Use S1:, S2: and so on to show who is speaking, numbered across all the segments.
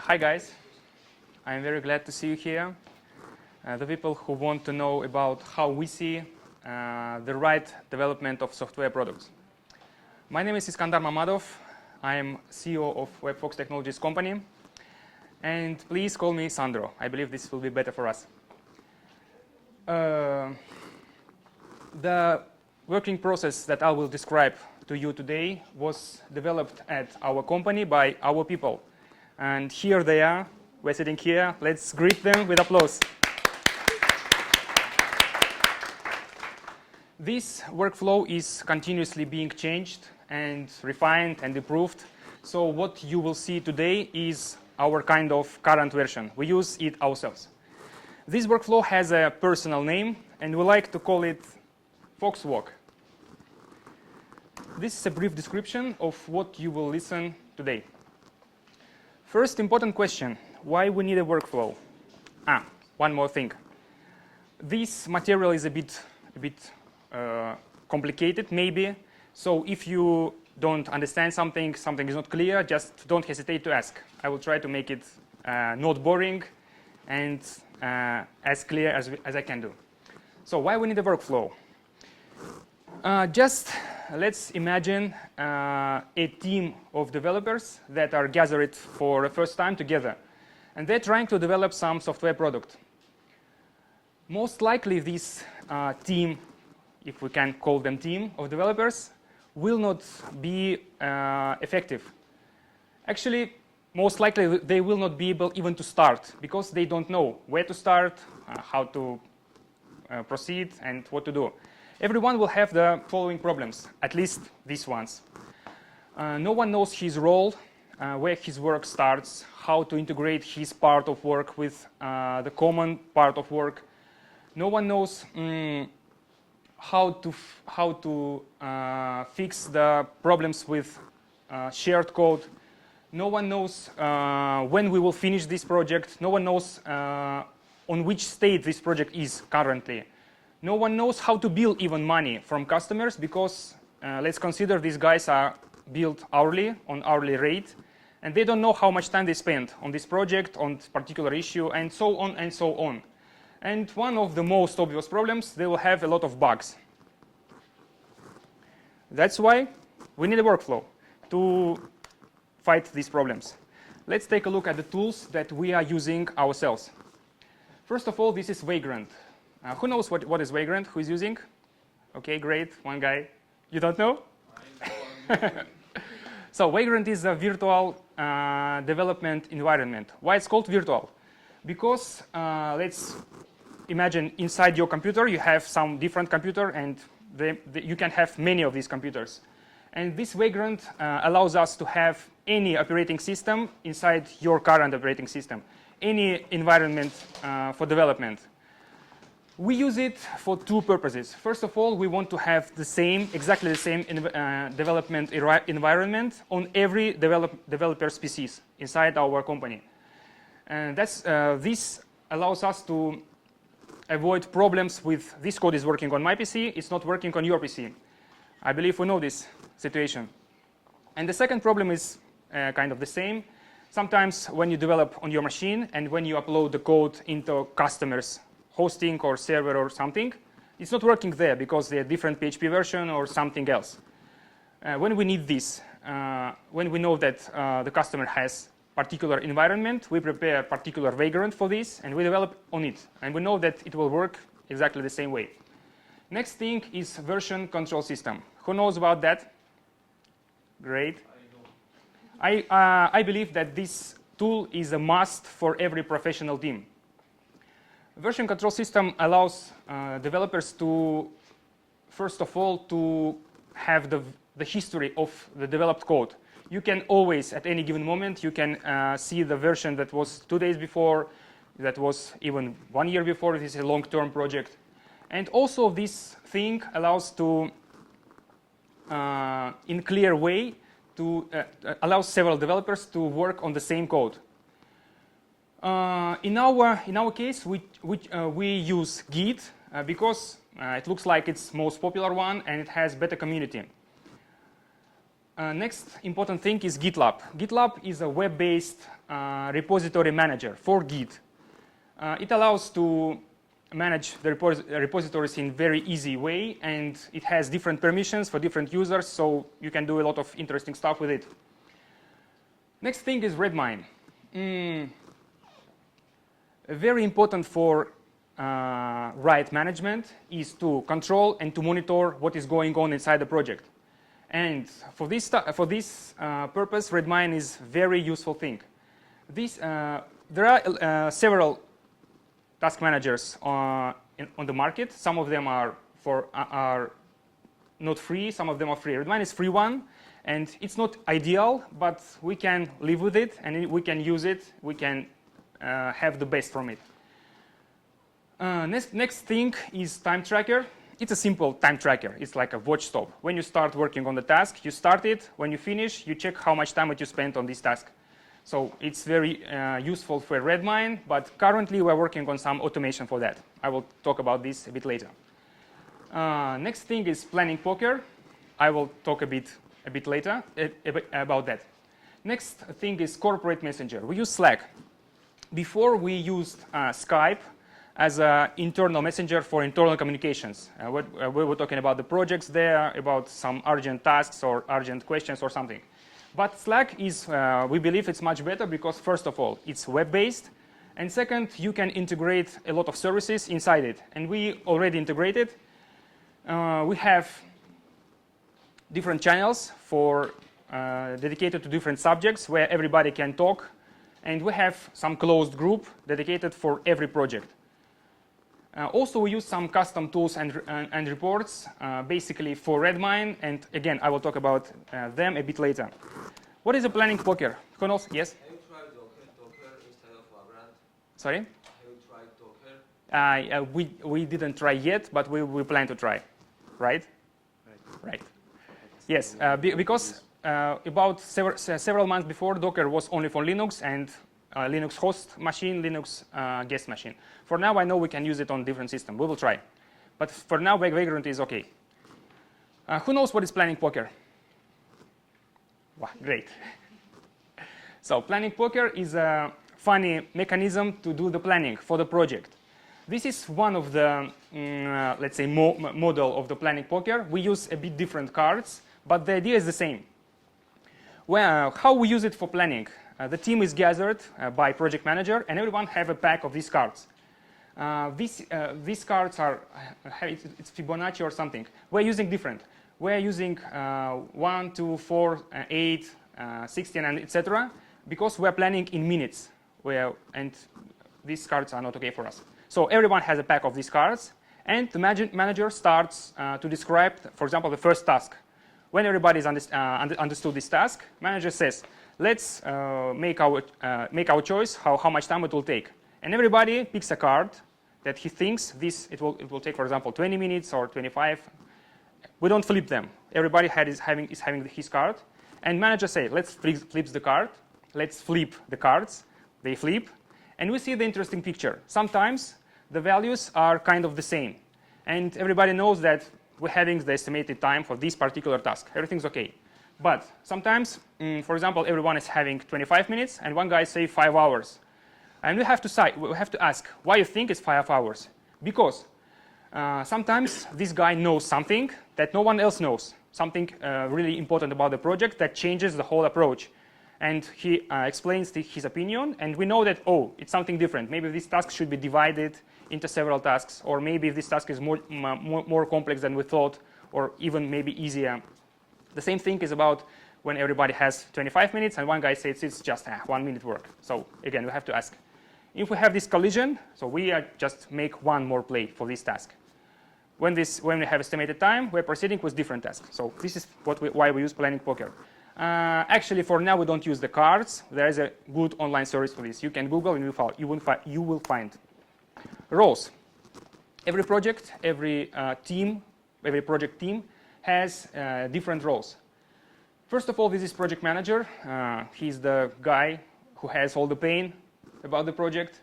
S1: Hi guys, I'm very glad to see you here. The people who want to know about how we see the right development of software products. My name is Iskandar Mammadov. I'm CEO of Webfox Technologies company. And please call me Sandro. I believe this will be better for us. The working process that I will describe to you today was developed at our company by our people. And here they are. We're sitting here. Let's greet them with applause. This workflow is continuously being changed and refined and improved. So what you will see today is our kind of current version. We use it ourselves. This workflow has a personal name, and we like to call it Fox Walk. This is a brief description of what you will listen today. First important question, why we need a workflow? One more thing. This material is a bit complicated, maybe. So if you don't understand something is not clear, just don't hesitate to ask. I will try to make it not boring and as clear as I can do. So why we need a workflow? Just let's imagine a team of developers that are gathered for the first time together, and they're trying to develop some software product. Most likely this team, if we can call them team of developers, will not be effective. Actually, most likely they will not be able even to start because they don't know where to start, how to proceed, and what to do. Everyone will have the following problems, at least these ones. No one knows his role, where his work starts, how to integrate his part of work with the common part of work. No one knows how to fix the problems with shared code. No one knows when we will finish this project. No one knows on which state this project is currently. No one knows how to bill even money from customers because let's consider these guys are billed hourly, on hourly rate, and they don't know how much time they spend on this project, on this particular issue, and so on and so on. And one of the most obvious problems, they will have a lot of bugs. That's why we need a workflow to fight these problems. Let's take a look at the tools that we are using ourselves. First of all, this is Vagrant. Who knows what is Vagrant? Who is using? OK, great. One guy. You don't know? So Vagrant is a virtual development environment. Why it's called virtual? Because let's imagine inside your computer you have some different computer, and you can have many of these computers. And this Vagrant allows us to have any operating system inside your current operating system, any environment for development. We use it for two purposes. First of all, we want to have exactly the same development environment on every developer species inside our company. And this allows us to avoid problems with this code is working on my PC, it's not working on your PC. I believe we know this situation. And the second problem is kind of the same. Sometimes when you develop on your machine and when you upload the code into customers' hosting or server or something, it's not working there because they're different PHP version or something else. When we need this, when we know that the customer has particular environment, we prepare particular Vagrant for this, and we develop on it. And we know that it will work exactly the same way. Next thing is version control system. Who knows about that? Great. I believe that this tool is a must for every professional team. Version control system allows developers to, first of all, to have the history of the developed code. You can always, at any given moment, you can see the version that was 2 days before, that was even 1 year before. This is a long-term project. And also this thing allows to, in clear way, to allow several developers to work on the same code. In our case, we use Git because it looks like it's most popular one and it has better community. Next important thing is GitLab. GitLab is a web-based repository manager for Git. It allows to manage the repositories in very easy way, and it has different permissions for different users, so you can do a lot of interesting stuff with it. Next thing is Redmine. Very important for right management is to control and to monitor what is going on inside the project. And for this purpose, Redmine is very useful thing. There are several task managers on the market. Some of them are not free, some of them are free. Redmine is free one, and it's not ideal, but we can live with it and we can use it. We can have the best from it. Next thing is time tracker. It's a simple time tracker. It's like a watch stop. When you start working on the task, you start it. When you finish, you check how much time you spent on this task. So it's very useful for Redmine, but currently we're working on some automation for that. I will talk about this a bit later. Next thing is planning poker. I will talk a bit later about that. Next thing is corporate messenger. We use Slack. Before we used Skype as an internal messenger for internal communications. We were talking about the projects there, about some urgent tasks or urgent questions or something. But Slack is, we believe it's much better because first of all, it's web-based. And second, you can integrate a lot of services inside it. And we already integrated. We have different channels dedicated to different subjects where everybody can talk. And we have some closed group dedicated for every project. Also, we use some custom tools and reports, basically for Redmine. And again, I will talk about them a bit later. What is a planning poker? Who knows? Yes?
S2: Have you tried Docker instead of Vagrant?
S1: Sorry?
S2: Have you tried Docker?
S1: We didn't try yet, but we plan to try. Right? Right. Yes, because about several months before, Docker was only for Linux and Linux host machine, Linux guest machine. For now, I know we can use it on different systems. We will try. But for now, Vagrant is OK. Who knows what is planning poker? Wow, great. So planning poker is a funny mechanism to do the planning for the project. This is one of the, let's say, model of the planning poker. We use a bit different cards, but the idea is the same. Well, how we use it for planning? The team is gathered by project manager, and everyone have a pack of these cards. These cards are, it's Fibonacci or something. We're using different. We're using 1, 2, 4, 8, 16, and etc. because we're planning in minutes. And these cards are not OK for us. So everyone has a pack of these cards, and the manager starts to describe, for example, the first task. When everybody's understood this task, manager says, let's make our choice how much time it will take. And everybody picks a card that he thinks it will take, for example, 20 minutes or 25. We don't flip them. Everybody is having his card. And manager say, let's flip the card. Let's flip the cards. They flip. And we see the interesting picture. Sometimes the values are kind of the same. And everybody knows that we're having the estimated time for this particular task. Everything's OK. But sometimes, for example, everyone is having 25 minutes, and one guy say 5 hours. And we have to ask, why you think it's 5 hours? Because sometimes this guy knows something that no one else knows, something really important about the project that changes the whole approach. And he explains his opinion, and we know that, oh, it's something different. Maybe this task should be divided into several tasks, or maybe this task is more complex than we thought, or even maybe easier. The same thing is about when everybody has 25 minutes, and one guy says it's just 1 minute work. So again, we have to ask. If we have this collision, so we just make one more play for this task. When we have estimated time, we're proceeding with different tasks. So this is why we use planning poker. Actually, for now, we don't use the cards. There is a good online service for this. You can Google and you will find. Roles. Every project, every project team has different roles. First of all, this is project manager. He's the guy who has all the pain about the project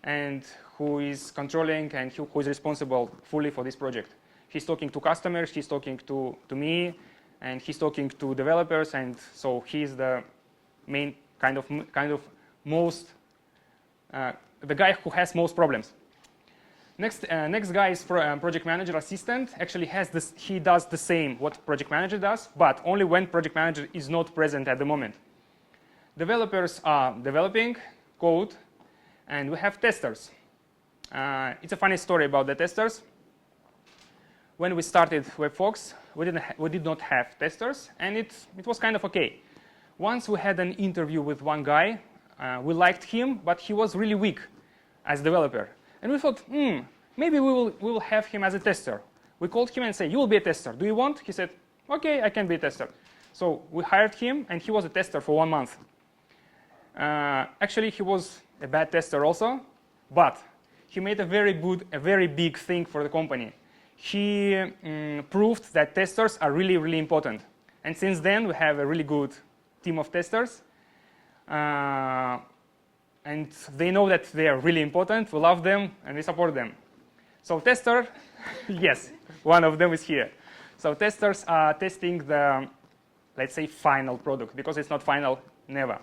S1: and who is controlling and who is responsible fully for this project. He's talking to customers, he's talking to me, and he's talking to developers, and so he's the main kind of most the guy who has most problems. Next guy is project manager assistant. Actually, he does the same what project manager does, but only when project manager is not present at the moment. Developers are developing code, and we have testers. It's a funny story about the testers. When we started Webfox, we did not have testers, and it was kind of okay. Once we had an interview with one guy. We liked him, but he was really weak as a developer. And we thought, maybe we will have him as a tester. We called him and said, you will be a tester. Do you want? He said, OK, I can be a tester. So we hired him, and he was a tester for 1 month. Actually, he was a bad tester also, but he made a very big thing for the company. He proved that testers are really, really important. And since then, we have a really good team of testers. And they know that they are really important. We love them, and we support them. So tester, yes, one of them is here. So testers are testing the, let's say, final product, because it's not final, never.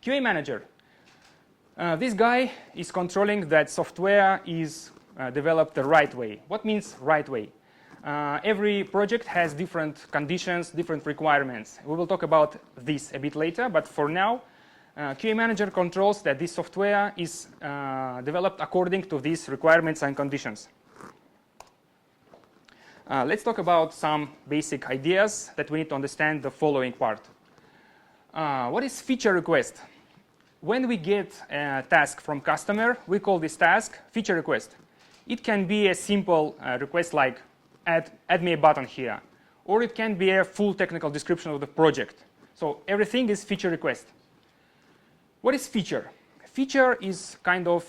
S1: QA manager. This guy is controlling that software is developed the right way. What means right way? Every project has different conditions, different requirements. We will talk about this a bit later, but for now, QA manager controls that this software is developed according to these requirements and conditions. Let's talk about some basic ideas that we need to understand the following part. What is feature request? When we get a task from customer, we call this task feature request. It can be a simple request like add me a button here, or it can be a full technical description of the project. So everything is feature request. What is feature? Feature is kind of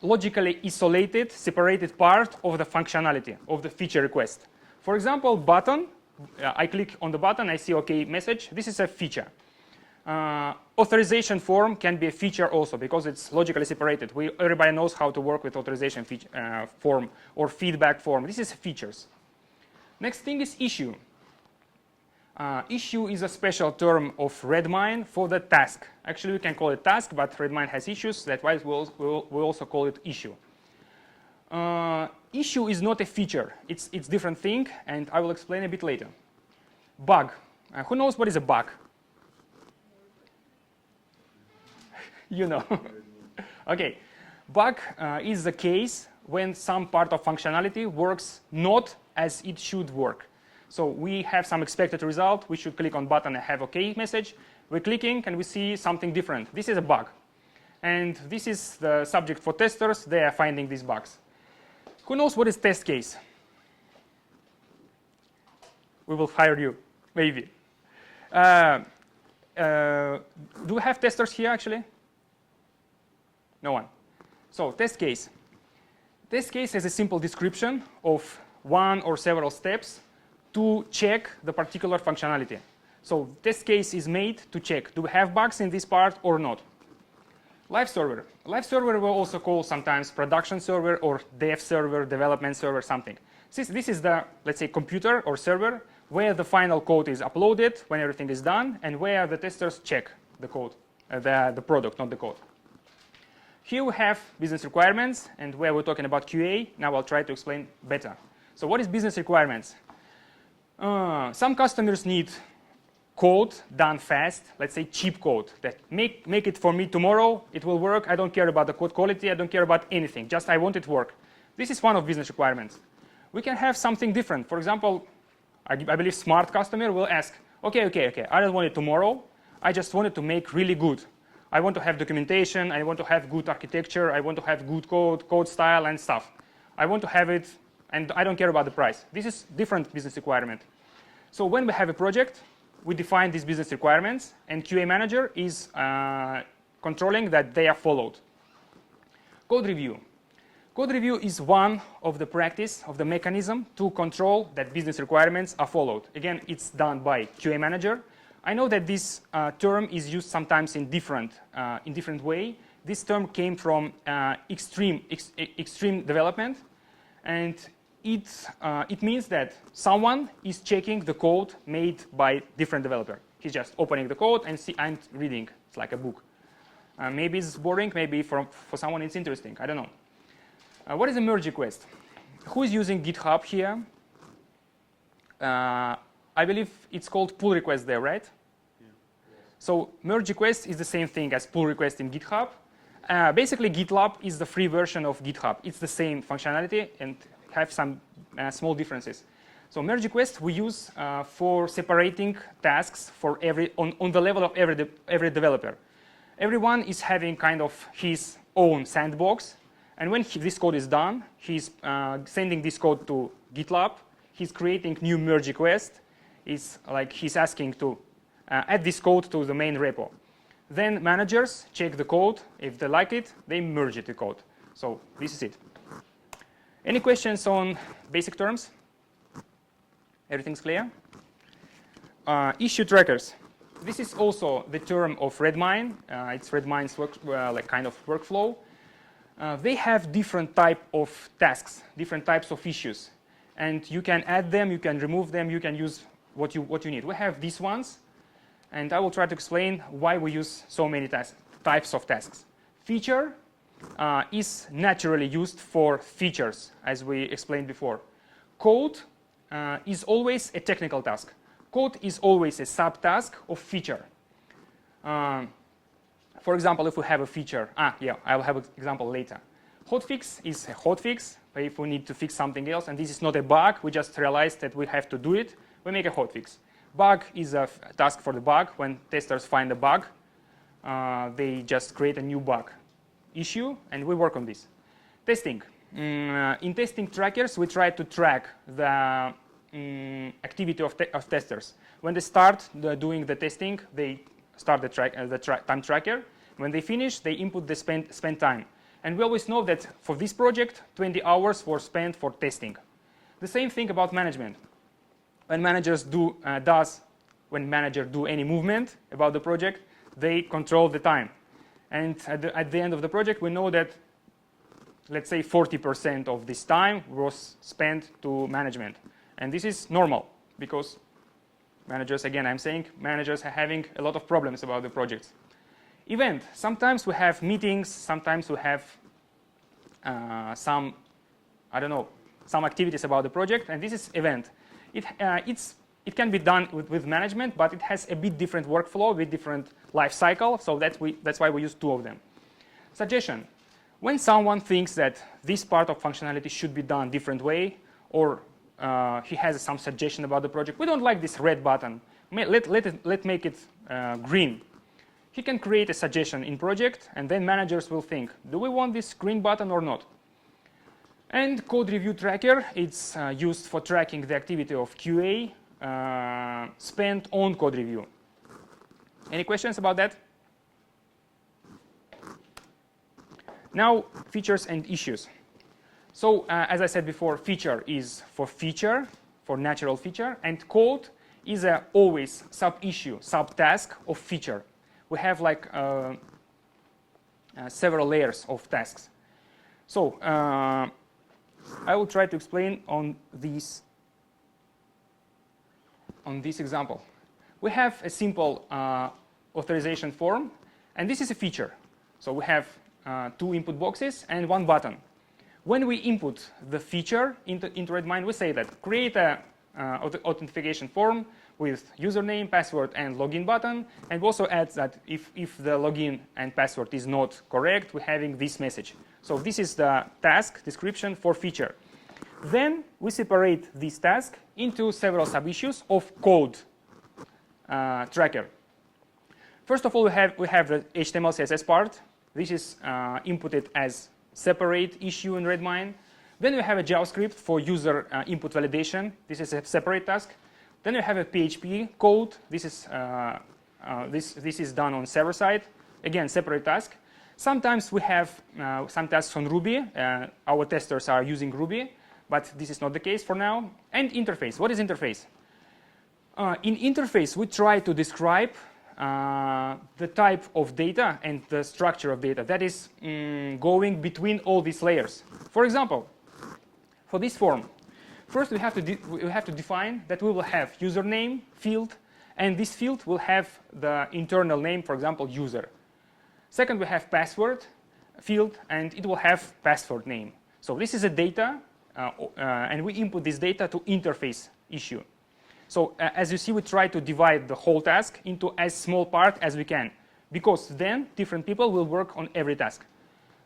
S1: logically isolated, separated part of the functionality of the feature request. For example, button. I click on the button, I see OK message. This is a feature. Authorization form can be a feature also, because it's logically separated. Everybody knows how to work with authorization form or feedback form. This is features. Next thing is issue. Issue is a special term of Redmine for the task. Actually, we can call it task, but Redmine has issues. That's why we'll also call it issue. Issue is not a feature. It's different thing, and I will explain a bit later. Bug. Who knows what is a bug? You know. OK. Bug is the case when some part of functionality works not as it should work. So we have some expected result. We should click on button and have OK message. We're clicking, and we see something different. This is a bug. And this is the subject for testers. They are finding these bugs. Who knows what is test case? We will hire you, maybe. Do we have testers here, actually? No one. So test case. Test case has a simple description of one or several steps to check the particular functionality. So test case is made to check, do we have bugs in this part or not? Live server. Live server will also call sometimes production server or dev server, development server, something. This is the, let's say, computer or server where the final code is uploaded when everything is done, and where the testers check the code, the product, not the code. Here we have business requirements, and where we're talking about QA. Now I'll try to explain better. So what is business requirements? Some customers need code done fast, let's say cheap code, that make it for me tomorrow, it will work. I don't care about the code quality, I don't care about anything, just I want it to work. This is one of business requirements. We can have something different. For example, I believe smart customer will ask, okay, I don't want it tomorrow, I just want it to make really good. I want to have documentation, I want to have good architecture, I want to have good code style and stuff. I want to have it, and I don't care about the price. This is different business requirement. So when we have a project, we define these business requirements, and QA manager is controlling that they are followed. Code review. Code review is one of the practice of the mechanism to control that business requirements are followed. Again, it's done by QA manager. I know that this term is used sometimes in different way. This term came from extreme development, and it means that someone is checking the code made by different developer. He's just opening the code and reading. It's like a book. Maybe it's boring. Maybe for someone it's interesting. I don't know. What is a merge request? Who is using GitHub here? I believe it's called pull request there, right? Yeah. So merge request is the same thing as pull request in GitHub. Basically, GitLab is the free version of GitHub. It's the same functionality and have some small differences. So merge request we use for separating tasks for on the level of every developer. Everyone is having kind of his own sandbox, and when this code is done, he's sending this code to GitLab. He's creating new merge request. It's like he's asking to add this code to the main repo. Then managers check the code. If they like it, they merge it the code. So this is it. Any questions on basic terms? Everything's clear? Issue trackers. This is also the term of Redmine. It's Redmine's like kind of workflow. They have different type of tasks, different types of issues, and you can add them, you can remove them, you can use what you need. We have these ones, and I will try to explain why we use so many types of tasks. Feature is naturally used for features, as we explained before. Code is always a technical task. Code is always a subtask of feature. For example, if we have a feature, I will have an example later. Hotfix is a hotfix. If we need to fix something else, and this is not a bug, we just realized that we have to do it, we make a hotfix. Bug is a task for the bug. When testers find a bug, they just create a new bug issue, and we work on this. Testing. In testing trackers, we try to track the activity of testers. When they start doing the testing, they start the time tracker. When they finish, they input the spent time. And we always know that for this project, 20 hours were spent for testing. The same thing about management. When managers do any movement about the project, they control the time. And at the end of the project, we know that, let's say, 40% of this time was spent to management. And this is normal because managers, again, I'm saying managers are having a lot of problems about the projects. Event. Sometimes we have meetings. Sometimes we have some activities about the project, and this is event. It can be done with management, but it has a bit different workflow, with different life cycle. So that's why we use two of them. Suggestion. When someone thinks that this part of functionality should be done different way, or he has some suggestion about the project, we don't like this red button. Let's make it green. He can create a suggestion in project, and then managers will think, do we want this green button or not? And code review tracker, it's used for tracking the activity of QA spent on code review. Any questions about that? Now, features and issues. So as I said before, feature is for natural feature, and code is always sub-issue, sub-task of feature. We have like several layers of tasks. So I will try to explain on this example. We have a simple authorization form, and this is a feature. So we have two input boxes and one button. When we input the feature into Redmine, we say that create a authentication form with username, password, and login button, and we also add that if the login and password is not correct, we're having this message. So this is the task description for feature. Then we separate this task into several sub-issues of code tracker. First of all, we have the HTML CSS part. This is inputted as separate issue in Redmine. Then we have a JavaScript for user input validation. This is a separate task. Then we have a PHP code. This is this is done on server side. Again, separate task. Sometimes we have some tasks on Ruby. Our testers are using Ruby, but this is not the case for now. And interface. What is interface? In interface, we try to describe the type of data and the structure of data that is going between all these layers. For example, for this form, First, we have to define that we will have username field, and this field will have the internal name, for example, user. Second, we have password field, and it will have password name. So this is a data, and we input this data to interface issue. So as you see, we try to divide the whole task into as small part as we can, because then different people will work on every task.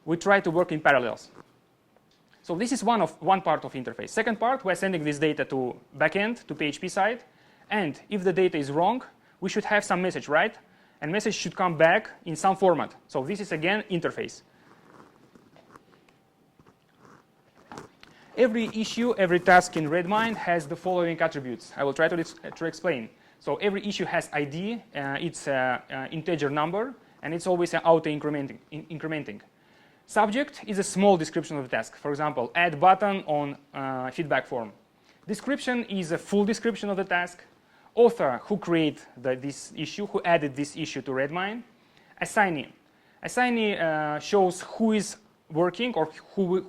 S1: We try to work in parallels. So this is one part of interface. Second part, we're sending this data to backend, to PHP side, and if the data is wrong, we should have some message, right? And message should come back in some format. So this is again interface. Every issue, every task in Redmine has the following attributes. I will try to explain. So every issue has ID, it's an integer number, and it's always an auto-incrementing. Subject is a small description of the task. For example, add button on feedback form. Description is a full description of the task. Author, who created this issue, who added this issue to Redmine. Assignee. Assignee shows who is working or who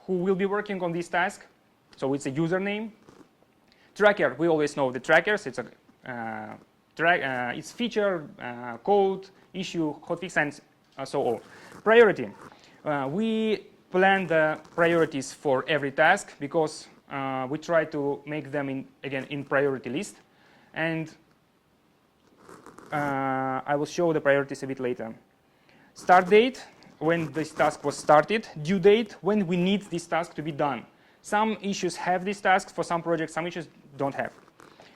S1: will be working on this task. So it's a username. Tracker, we always know the trackers. It's it's feature, code, issue, hotfix, and so on. Priority. We plan the priorities for every task because we try to make them in priority list. And I will show the priorities a bit later. Start date, when this task was started. Due date, when we need this task to be done. Some issues have this task for some projects, some issues don't have.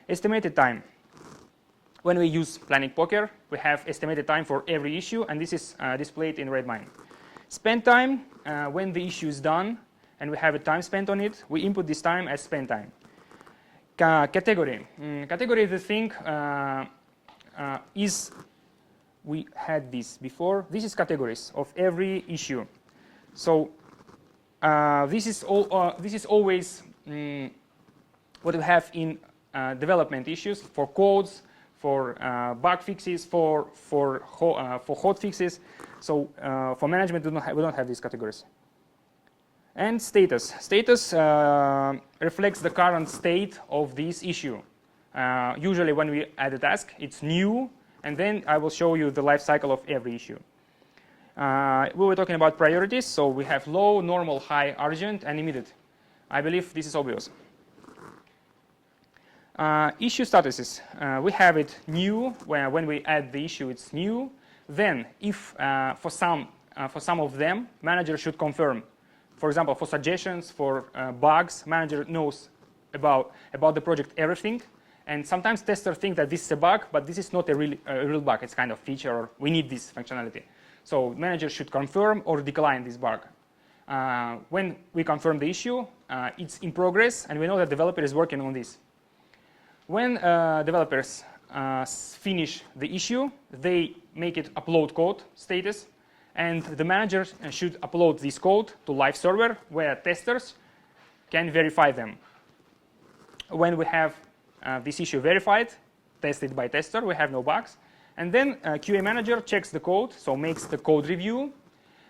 S1: Estimated time. When we use Planning Poker, we have estimated time for every issue, and this is displayed in Redmine. Spend time, when the issue is done, and we have a time spent on it, we input this time as spend time. Category. Category is the thing we had this before. This is categories of every issue. So this is always what we have in development issues for codes, for bug fixes, for hot fixes. So for management, we don't have these categories. And status. Status reflects the current state of this issue. Usually when we add a task, it's new, and then I will show you the life cycle of every issue. We were talking about priorities, so we have low, normal, high, urgent, and immediate. I believe this is obvious. Issue statuses. We have it new, where when we add the issue, it's new. Then, if for some of them, manager should confirm. For example, for suggestions, for bugs, manager knows about the project everything. And sometimes testers think that this is a bug, but this is not a real bug. It's kind of feature, or we need this functionality. So manager should confirm or decline this bug. When we confirm the issue, it's in progress, and we know that developer is working on this. When developers finish the issue, they make it upload code status, and the manager should upload this code to live server where testers can verify them. When we have this issue verified, tested by tester, we have no bugs. And then QA manager checks the code, so makes the code review.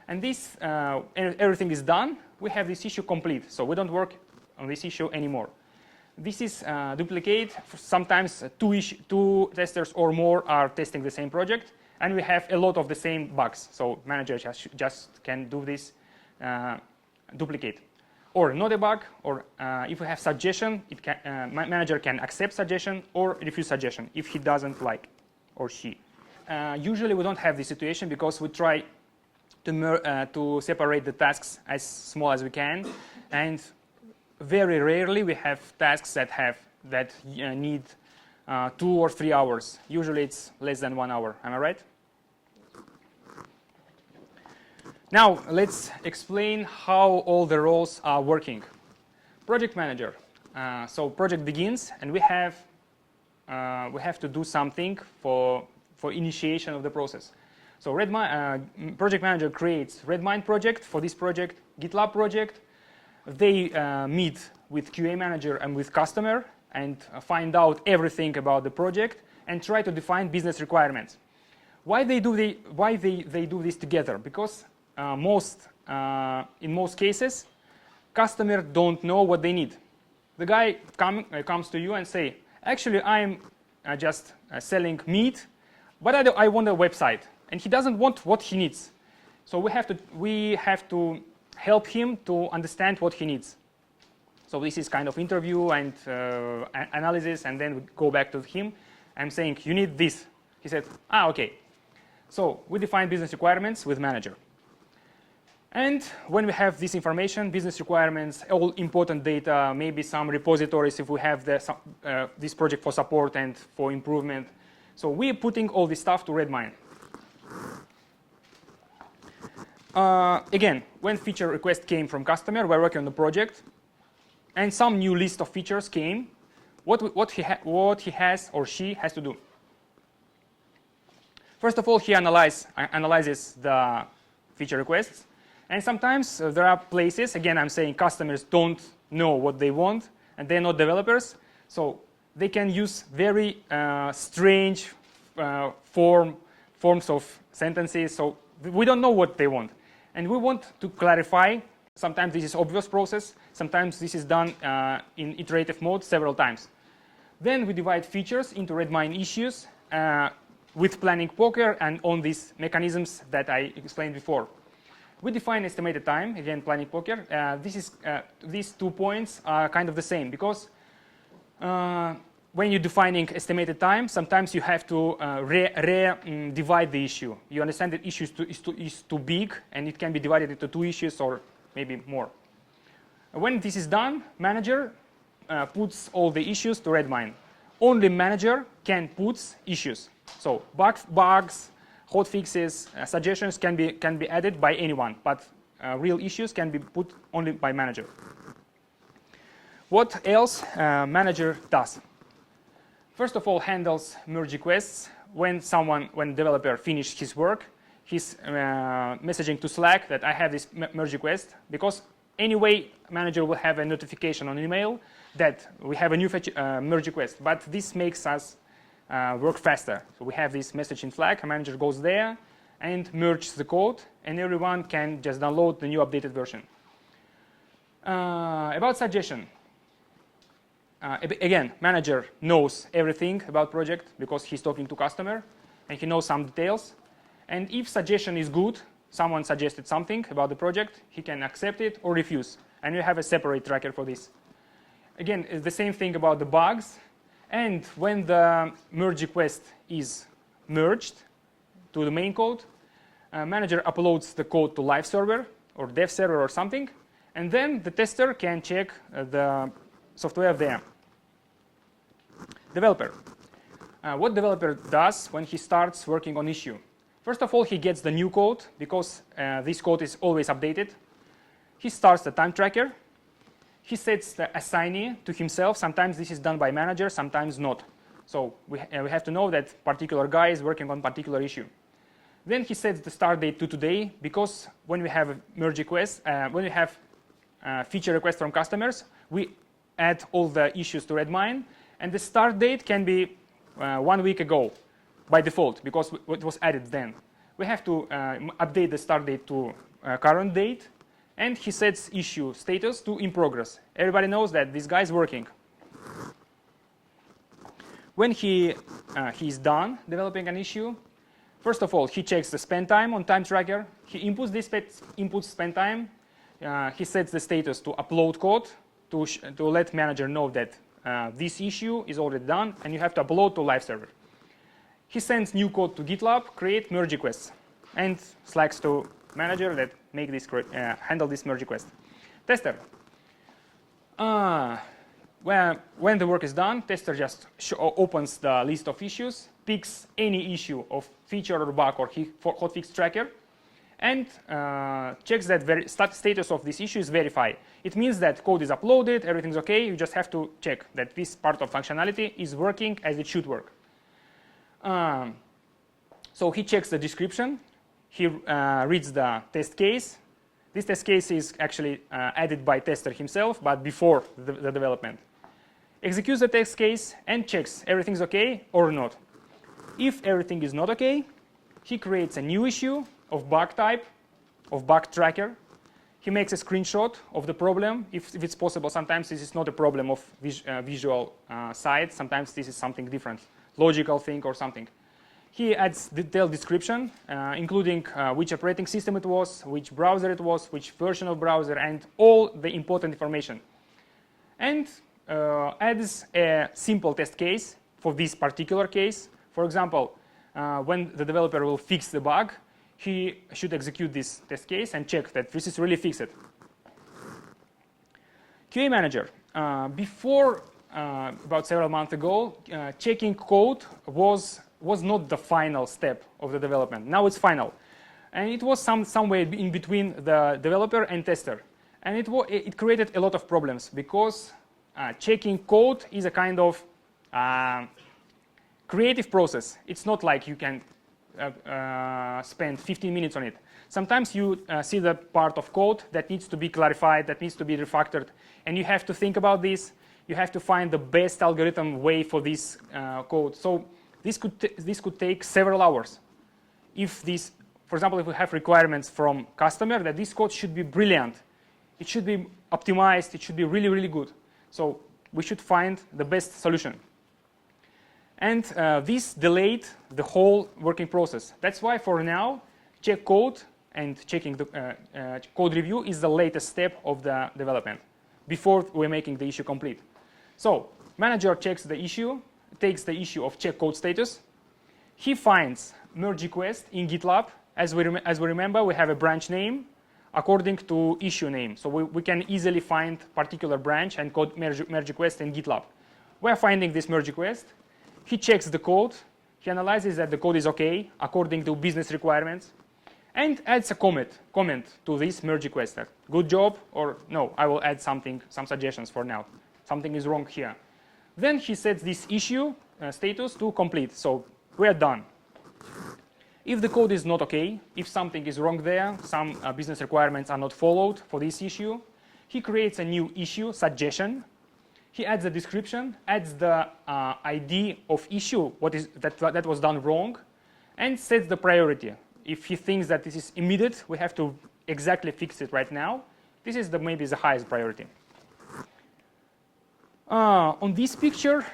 S1: And this, everything is done. We have this issue complete, so we don't work on this issue anymore. This is duplicate. Sometimes two testers or more are testing the same project, and we have a lot of the same bugs. So manager just can do this duplicate. Or not a bug, or if we have suggestion, manager can accept suggestion or refuse suggestion if he doesn't like or she. Usually we don't have this situation because we try to separate the tasks as small as we can, and very rarely we have tasks that need 2 or 3 hours. Usually it's less than 1 hour. Am I right? Now let's explain how all the roles are working. Project manager. So project begins, and we have to do something for initiation of the process. So project manager creates Redmine project. For this project, GitLab project. They meet with QA manager and with customer and find out everything about the project and try to define business requirements. Why they do this together? Because in most cases, customer don't know what they need. the guy comes to you and say, actually, I'm just selling meat, but I want a website. And he doesn't want what he needs. So we have to help him to understand what he needs. So this is kind of interview and analysis, and then we go back to him. I'm saying, you need this. He said, okay. So we define business requirements with manager. And when we have this information, business requirements, all important data, maybe some repositories if we have this project for support and for improvement. So we're putting all this stuff to Redmine. Again, when feature request came from customer, we're working on the project, and some new list of features came, what he has or she has to do. First of all, he analyzes the feature requests. And sometimes there are places, again, I'm saying customers don't know what they want, and they're not developers. So they can use very strange forms of sentences. So we don't know what they want. And we want to clarify. Sometimes this is obvious process. Sometimes this is done in iterative mode several times. Then we divide features into Redmine issues with planning poker and on these mechanisms that I explained before. We define estimated time, again, planning poker. These 2 points are kind of the same because when you're defining estimated time, sometimes you have to divide the issue. You understand that issue is too big, and it can be divided into 2 issues or maybe more. When this is done, manager puts all the issues to Redmine. Only manager can put issues. So bugs, hot fixes, suggestions can be added by anyone, but real issues can be put only by manager. What else manager does? First of all, handles merge requests. When developer finishes his work, he's messaging to Slack that I have this merge request, because anyway, manager will have a notification on email that we have a new merge request, but this makes us work faster. So we have this message in Slack, a manager goes there and merges the code, and everyone can just download the new updated version. About suggestion. Again, manager knows everything about project because he's talking to customer, and he knows some details. And if suggestion is good, someone suggested something about the project, he can accept it or refuse. And you have a separate tracker for this. Again, it's the same thing about the bugs. And when the merge request is merged to the main code, manager uploads the code to live server or dev server or something, and then the tester can check the software there. Developer. What developer does when he starts working on issue? First of all, he gets the new code because this code is always updated. He starts the time tracker. He sets the assignee to himself. Sometimes this is done by manager, sometimes not. So we have to know that particular guy is working on particular issue. Then he sets the start date to today, because when we have a merge request, when we have feature requests from customers, we add all the issues to Redmine, and the start date can be 1 week ago by default, because it was added then. We have to update the start date to current date, and he sets issue status to in progress. Everybody knows that this guy is working. When he's done developing an issue, first of all, he checks the spend time on time tracker. He inputs this spend time. He sets the status to upload code to let manager know that this issue is already done, and you have to upload to live server. He sends new code to GitLab, create merge requests, and slacks to manager that make this handle this merge request. Tester. When the work is done, tester just opens the list of issues, picks any issue of feature or bug or hotfix tracker, and checks that status of this issue is verified. It means that code is uploaded, everything's okay. You just have to check that this part of functionality is working as it should work. So he checks the description. He reads the test case. This test case is actually added by tester himself, but before the development. Executes the test case and checks everything's okay or not. If everything is not okay, he creates a new issue of bug type, of bug tracker. He makes a screenshot of the problem, if it's possible. Sometimes this is not a problem of visual side. Sometimes this is something different, logical thing or something. He adds detailed description, including which operating system it was, which browser it was, which version of browser, and all the important information. And adds a simple test case for this particular case. For example, when the developer will fix the bug, he should execute this test case and check that this is really fixed. QA manager. Before, about several months ago, checking code was not the final step of the development. Now it's final. And it was somewhere in between the developer and tester. And it created a lot of problems because checking code is a kind of creative process. It's not like you can spend 15 minutes on it. Sometimes you see the part of code that needs to be clarified, that needs to be refactored, and you have to think about this. You have to find the best algorithm way for this code. So this could take several hours. If this, for example, if we have requirements from customer that this code should be brilliant, it should be optimized, it should be really, really good. So we should find the best solution. And this delayed the whole working process. That's why for now, check code and checking the code review is the latest step of the development before we're making the issue complete. So manager checks the issue, takes the issue of check code status. He finds merge request in GitLab. As we remember, we have a branch name according to issue name. So we can easily find particular branch and code merge request in GitLab. We're finding this merge request. He checks the code. He analyzes that the code is OK according to business requirements, and adds a comment to this merge request. Good job, or no, I will add some suggestions for now. Something is wrong here. Then he sets this issue status to complete. So we are done. If the code is not OK, if something is wrong there, some business requirements are not followed for this issue, he creates a new issue suggestion. He adds a description, adds the ID of issue, that was done wrong, and sets the priority. If he thinks that this is immediate, we have to exactly fix it right now. This is maybe the highest priority. On this picture,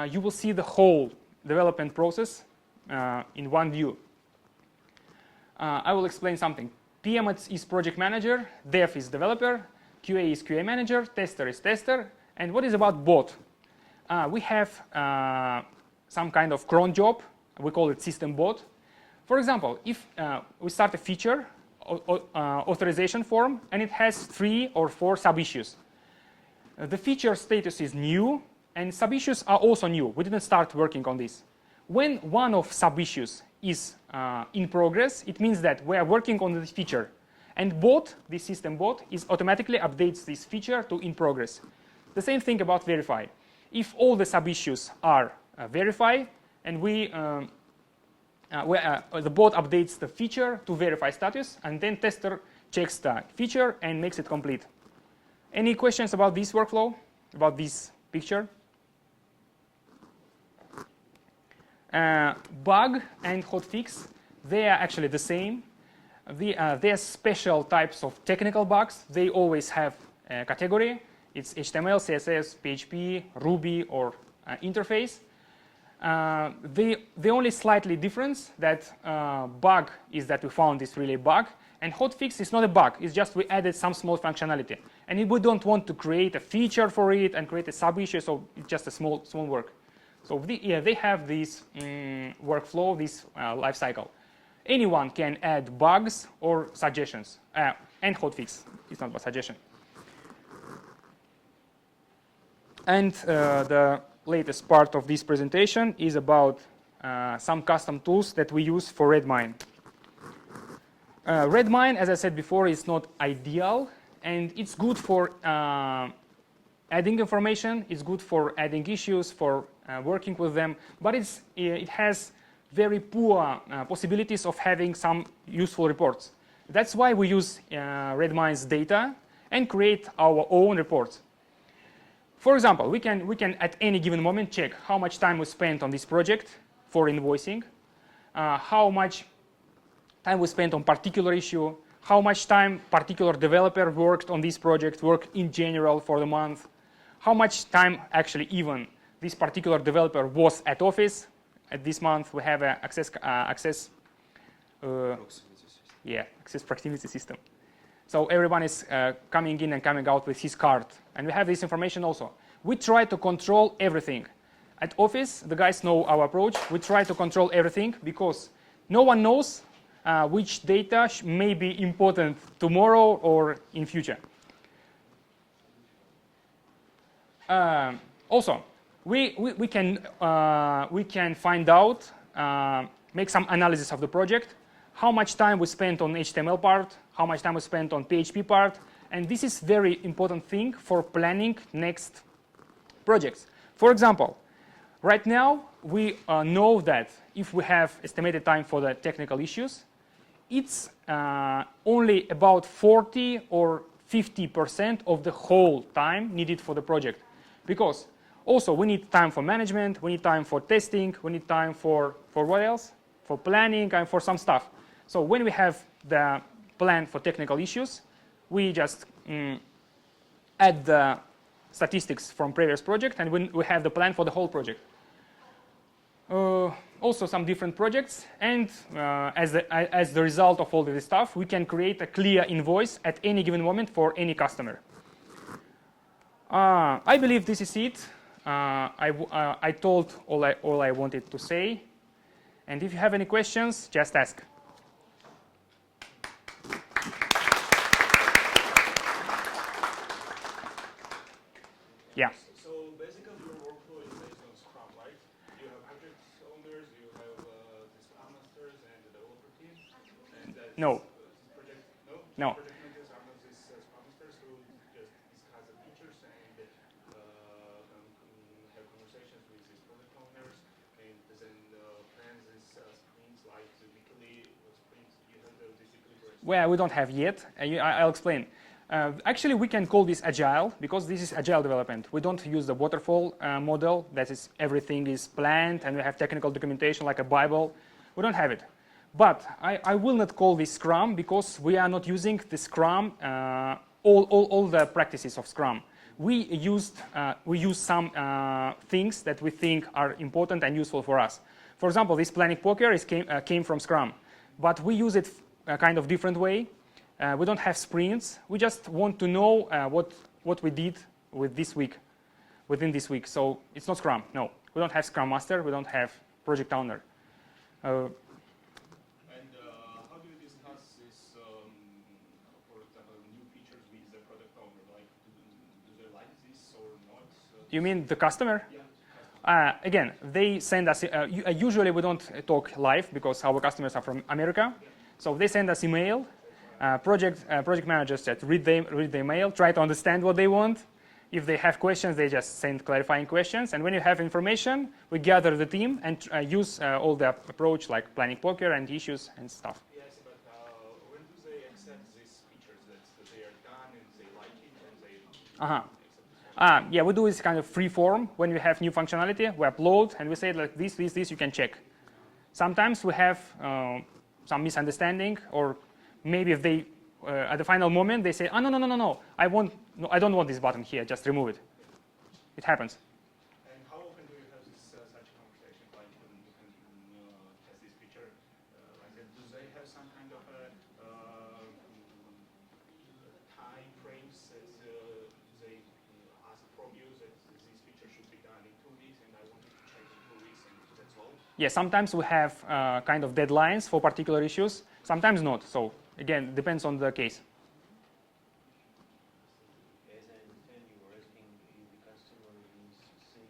S1: you will see the whole development process in one view. I will explain something. PM is project manager, dev is developer, QA is QA manager, tester is tester. And what is about bot? We have some kind of cron job. We call it system bot. For example, if we start a feature authorization form, and it has 3 or 4 sub-issues. The feature status is new, and sub-issues are also new. We didn't start working on this. When one of sub-issues is in progress, it means that we are working on this feature. And bot, the system bot, automatically updates this feature to in progress. The same thing about verify. If all the sub-issues are verified, and the bot updates the feature to verify status, and then tester checks the feature and makes it complete. Any questions about this workflow, about this picture? Bug and hotfix, they are actually the same. They are special types of technical bugs. They always have a category. It's HTML, CSS, PHP, Ruby, or interface. The only slightly difference that bug is that we found this really bug, and hotfix is not a bug. It's just we added some small functionality, and we don't want to create a feature for it and create a sub-issue, so it's just a small work. So they have this workflow, this life cycle. Anyone can add bugs or suggestions, and hotfix. It's not a suggestion. And the latest part of this presentation is about some custom tools that we use for Redmine. Redmine, as I said before, is not ideal, and it's good for adding information. It's good for adding issues, for working with them, but it has very poor possibilities of having some useful reports. That's why we use Redmine's data and create our own reports. For example, we can at any given moment check how much time we spent on this project for invoicing, how much time we spent on particular issue, how much time particular developer worked on this project, worked in general for the month, how much time actually even this particular developer was at office. At this month, we have an access proximity system. So everyone is coming in and coming out with his card. And we have this information also. We try to control everything. At office, the guys know our approach. We try to control everything because no one knows which data may be important tomorrow or in future. Also, we can find out, make some analysis of the project, how much time we spent on HTML part, how much time we spent on PHP part, and this is very important thing for planning next projects. For example, right now we know that if we have estimated time for the technical issues, it's only about 40 or 50% of the whole time needed for the project, because also we need time for management, we need time for testing, we need time for what else? For planning and for some stuff. So when we have the plan for technical issues, we just add the statistics from previous project, and we have the plan for the whole project. Also some different projects, and as the result of all this stuff, we can create a clear invoice at any given moment for any customer. I believe this is it. I told all I wanted to say, and if you have any questions, just ask. Yeah.
S3: So basically your workflow is based on Scrum, right? You have project owners, you have the Scrum Masters and the developer team. And
S1: No.
S3: Project,
S1: No.
S3: Project managers are not these Scrum Masters who just discuss the features and have conversations with these product owners and then plan these sprints like the weekly sprints. You have these weekly sprints.
S1: Well, we don't have yet. I'll explain. Actually, we can call this agile because this is agile development. We don't use the waterfall model. That is, everything is planned and we have technical documentation like a Bible. We don't have it. But I will not call this Scrum because we are not using the Scrum, all the practices of Scrum. We use some things that we think are important and useful for us. For example, this planning poker came from Scrum, but we use it a kind of different way. We don't have sprints. We just want to know what we did with this week, within this week. So it's not Scrum. No, we don't have Scrum Master. We don't have project owner.
S3: And how do you discuss this, for example, new features with the product owner? Like, do they like this or not?
S1: You mean the customer?
S3: Yeah.
S1: Again, they send us. Usually we don't talk live because our customers are from America. So they send us email. Project managers just read the email, try to understand what they want. If they have questions, they just send clarifying questions. And when you have information, we gather the team and use all the approach like planning poker and issues and stuff.
S3: Yes, but when do they accept these features that they are done and they like it and they accept it?
S1: Yeah, we do this kind of free form. When we have new functionality, we upload and we say like this, you can check. Sometimes we have some misunderstanding, or maybe if they, at the final moment, they say, oh, no, I don't want this button here, just remove it. It happens.
S3: And how often do you have such a conversation, like when you can test this feature? Like that? Do they have some kind of time frames that they ask from you that this feature should be done in 2 weeks and I want you to check in 2 weeks and that's all?
S1: Yeah, sometimes we have kind of deadlines for particular issues, sometimes not. So again, depends on the case.
S4: As I understand, you were asking if the customer is seeing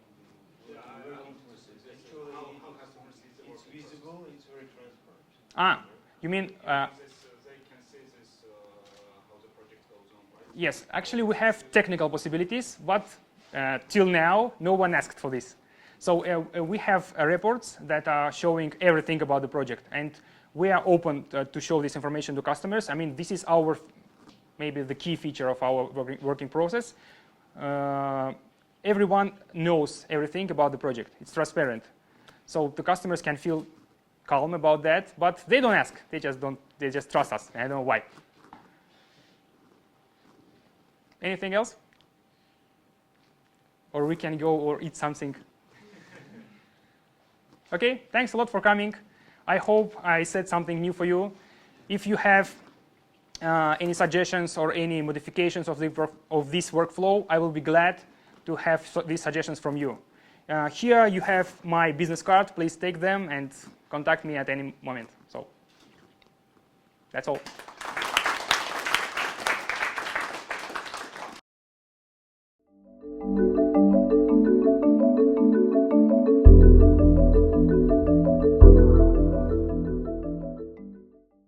S4: the working process. Actually,
S3: How customers see the
S4: it's
S3: working
S4: visible, it's very transparent.
S1: You mean?
S3: they can see this, how the project goes on, right?
S1: Yes, actually we have technical possibilities, but till now, no one asked for this. So we have reports that are showing everything about the project, and we are open to show this information to customers. I mean, this is maybe the key feature of our working process. Everyone knows everything about the project. It's transparent. So the customers can feel calm about that, but they don't ask. They just trust us. I don't know why. Anything else? Or we can go or eat something. Okay, thanks a lot for coming. I hope I said something new for you. If you have any suggestions or any modifications of this workflow, I will be glad to have these suggestions from you. Here you have my business card. Please take them and contact me at any moment. So that's all.